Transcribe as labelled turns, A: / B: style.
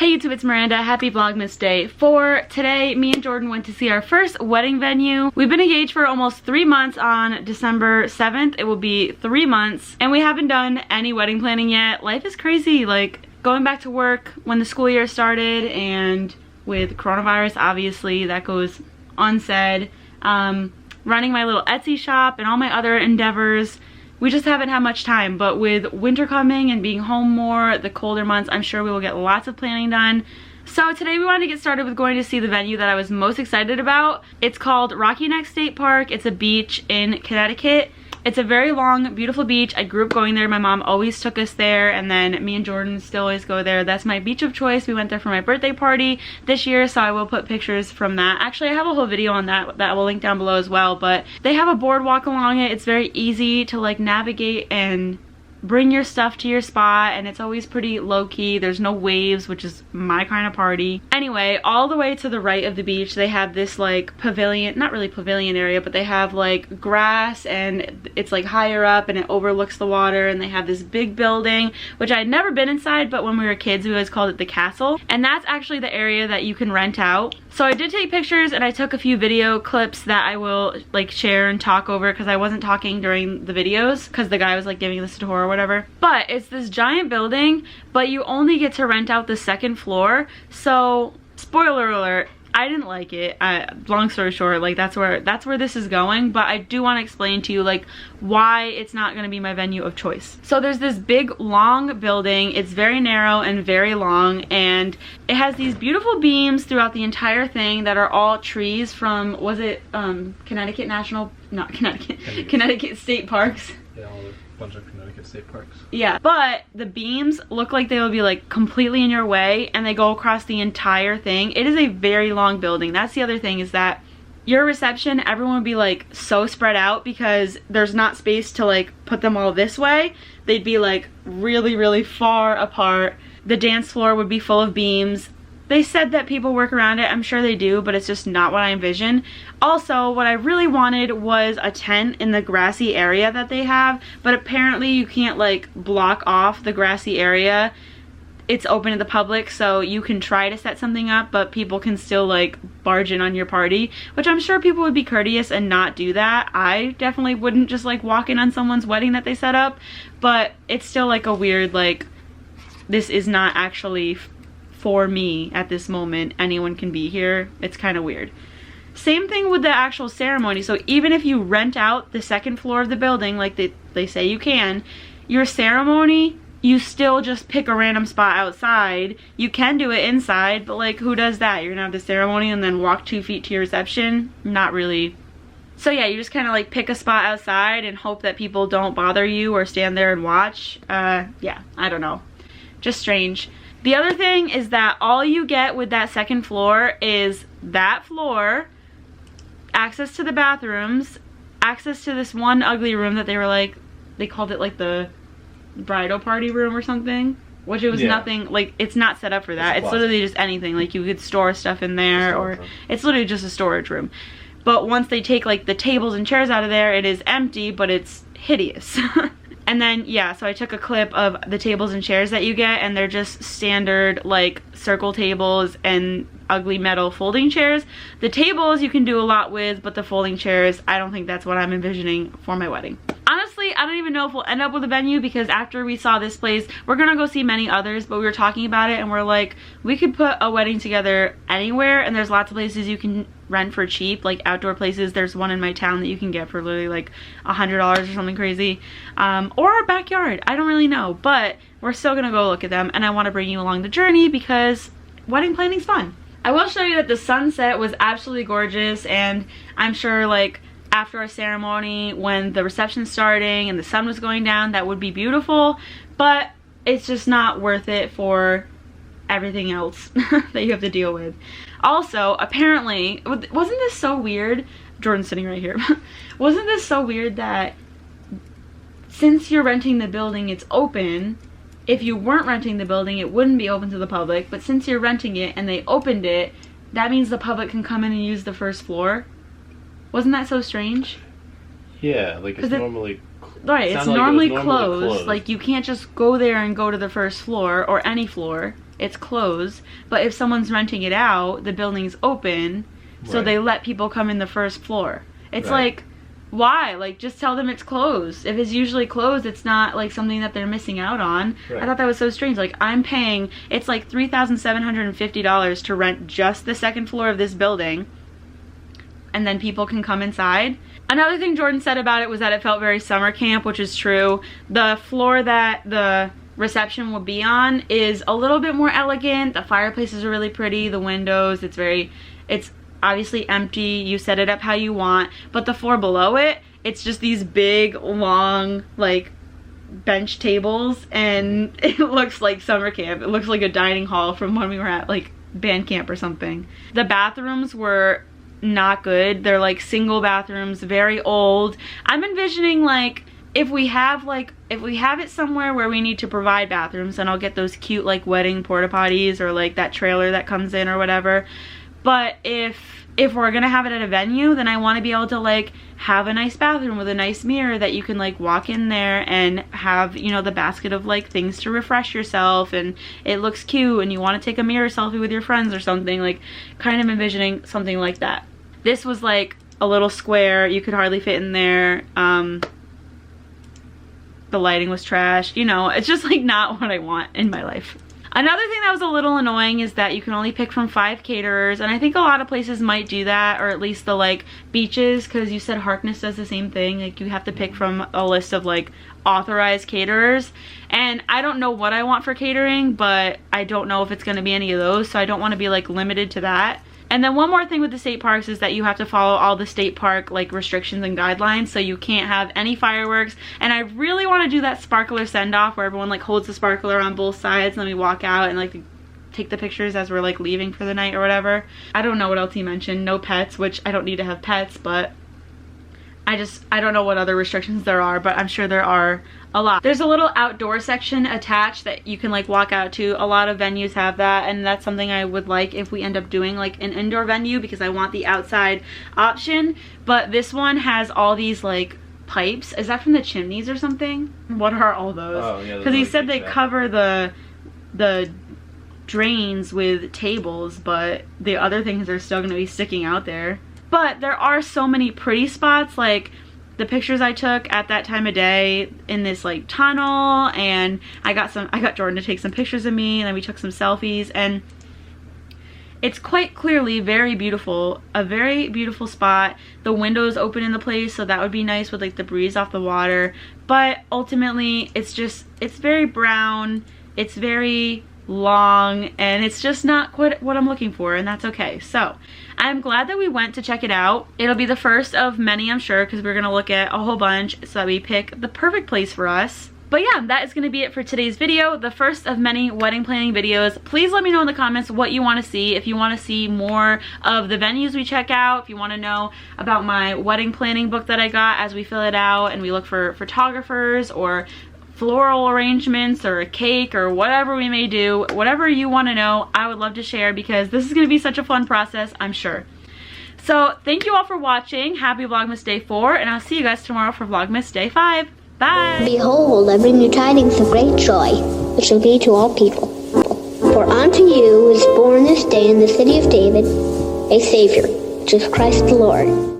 A: Hey YouTube, it's Miranda. Happy Vlogmas Day 4. Today, me and Jordan went to see our first wedding venue. We've been engaged for almost 3 months. On December 7th, it will be 3 months. And we haven't done any wedding planning yet. Life is crazy, like going back to work when the school year started, and with coronavirus, obviously, that goes unsaid. Running my little Etsy shop and all my other endeavors. We just haven't had much time, but with winter coming and being home more, the colder months, I'm sure we will get lots of planning done. So today we wanted to get started with going to see the venue that I was most excited about. It's called Rocky Neck State Park. It's a beach in Connecticut. It's a very long, beautiful beach. I grew up going there. My mom always took us there, and then me and Jordan still always go there. That's my beach of choice. We went there for my birthday party this year, so I will put pictures from that. Actually, I have a whole video on that I will link down below as well, but they have a boardwalk along it. It's very easy to like navigate and bring your stuff to your spot, and it's always pretty low-key. There's no waves, which is my kind of party. Anyway, all the way to the right of the beach, they have this like pavilion, not really pavilion area, but they have like grass, and it's like higher up and it overlooks the water, and they have this big building, which I had never been inside, but when we were kids we always called it the castle, and that's actually the area that you can rent out. So I did take pictures and I took a few video clips that I will like share and talk over, because I wasn't talking during the videos because the guy was like giving us a tour or whatever. But it's this giant building, but you only get to rent out the second floor. So spoiler alert, I didn't like it. Long story short, like that's where this is going, but I do want to explain to you like why it's not going to be my venue of choice. So there's this big long building. It's very narrow and very long, and it has these beautiful beams throughout the entire thing that are all trees from, was it Connecticut State Parks?
B: Yeah, a bunch of Connecticut state parks.
A: Yeah, but the beams look like they will be like completely in your way, and they go across the entire thing. It is a very long building. That's the other thing, is that your reception, everyone would be like so spread out because there's not space to like put them all this way. They'd be like really, really far apart. The dance floor would be full of beams. They said that people work around it. I'm sure they do, but it's just not what I envision. Also, what I really wanted was a tent in the grassy area that they have, but apparently you can't like block off the grassy area. It's open to the public, so you can try to set something up, but people can still like barge in on your party, which I'm sure people would be courteous and not do that. I definitely wouldn't just like walk in on someone's wedding that they set up, but it's still like a weird, like, this is not actually for me at this moment. Anyone can be here. It's kind of weird. Same thing with the actual ceremony. So even if you rent out the second floor of the building, like they say you can, your ceremony, you still just pick a random spot outside. You can do it inside, but like, who does that? You're gonna have the ceremony and then walk 2 feet to your reception? Not really. So yeah, you just kind of like pick a spot outside and hope that people don't bother you or stand there and watch. Yeah, I don't know. Just strange. The other thing is that all you get with that second floor is that floor, access to the bathrooms, access to this one ugly room that they were like, they called it like the bridal party room or something, which it was nothing, like it's not set up for that. It's literally just anything, like you could store stuff in there, or it's literally just a storage room. But once they take like the tables and chairs out of there, it is empty, but it's hideous. And then, yeah, so I took a clip of the tables and chairs that you get, and they're just standard, like, circle tables and ugly metal folding chairs. The tables you can do a lot with, but the folding chairs, I don't think that's what I'm envisioning for my wedding. Honestly, I don't even know if we'll end up with a venue, because after we saw this place, we're gonna go see many others, but we were talking about it, and we're like, we could put a wedding together anywhere, and there's lots of places you can rent for cheap, like outdoor places. There's one in my town that you can get for literally like $100 or something crazy, or our backyard. I don't really know, but we're still gonna go look at them, and I want to bring you along the journey because wedding planning's fun. I will show you that the sunset was absolutely gorgeous, and I'm sure like after our ceremony, when the reception's starting and the sun was going down, that would be beautiful, but it's just not worth it for everything else that you have to deal with. Also, apparently, wasn't this so weird? Jordan's sitting right here. Wasn't this so weird that since you're renting the building, it's open? If you weren't renting the building, it wouldn't be open to the public, but since you're renting it and they opened it, that means the public can come in and use the first floor? Wasn't that so strange?
B: Yeah, like it's normally
A: Right, it's normally closed. Like, you can't just go there and go to the first floor or any floor. It's closed. But if someone's renting it out, the building's open, so they let people come in the first floor. It's like, why? Like, just tell them it's closed. If it's usually closed, it's not like something that they're missing out on. I thought that was so strange. Like, I'm paying, it's like $3,750 to rent just the second floor of this building, and then people can come inside. Another thing Jordan said about it was that it felt very summer camp, which is true. The floor that the reception will be on is a little bit more elegant. The fireplaces are really pretty. The windows, it's obviously empty. You set it up how you want. But the floor below it, it's just these big, long, like, bench tables, and it looks like summer camp. It looks like a dining hall from when we were at, like, band camp or something. The bathrooms were not good. They're like single bathrooms, very old. I'm envisioning, like, if we have it somewhere where we need to provide bathrooms, then I'll get those cute, like, wedding porta potties, or like that trailer that comes in or whatever. But if we're gonna have it at a venue, then I want to be able to, like, have a nice bathroom with a nice mirror that you can, like, walk in there and have, you know, the basket of, like, things to refresh yourself, and it looks cute, and you want to take a mirror selfie with your friends or something. Like, kind of envisioning something like that. This was like a little square. You could hardly fit in there. The lighting was trash. You know, it's just, like, not what I want in my life. Another thing that was a little annoying is that you can only pick from 5 caterers, and I think a lot of places might do that, or at least the, like, beaches, because you said Harkness does the same thing. Like, you have to pick from a list of, like, authorized caterers, and I don't know what I want for catering, but I don't know if it's going to be any of those, so I don't want to be, like, limited to that. And then one more thing with the state parks is that you have to follow all the state park, like, restrictions and guidelines, so you can't have any fireworks. And I really want to do that sparkler send-off where everyone, like, holds the sparkler on both sides, and then we walk out and, like, take the pictures as we're, like, leaving for the night or whatever. I don't know what else he mentioned. No pets, which I don't need to have pets, but I don't know what other restrictions there are, but I'm sure there are a lot. There's a little outdoor section attached that you can, like, walk out to. A lot of venues have that, and that's something I would like if we end up doing, like, an indoor venue, because I want the outside option. But this one has all these, like, pipes. Is that from the chimneys or something? What are all those? Oh, yeah, because he said they cover the drains with tables, but the other things are still going to be sticking out there. But there are so many pretty spots, like the pictures I took at that time of day in this, like, tunnel, and I got Jordan to take some pictures of me, and then we took some selfies, and it's quite clearly very beautiful, a very beautiful spot. The windows open in the place, so that would be nice with, like, the breeze off the water. But ultimately, it's very brown, it's very long, and it's just not quite what I'm looking for, and that's okay. So I'm glad that we went to check it out. It'll be the first of many, I'm sure, because we're gonna look at a whole bunch so that we pick the perfect place for us. But yeah, that is going to be it for today's video, the first of many wedding planning videos. Please let me know in the comments what you want to see. If you want to see more of the venues we check out, if you want to know about my wedding planning book that I got as we fill it out and we look for photographers, or floral arrangements, or a cake, or whatever we may do, whatever you want to know, I would love to share, because this is going to be such a fun process, I'm sure. So thank you all for watching. Happy Vlogmas Day 4, and I'll see you guys tomorrow for Vlogmas Day 5. Bye!
C: Behold, I bring you tidings of great joy, which shall be to all people. For unto you is born this day in the city of David a Savior, which is Christ the Lord.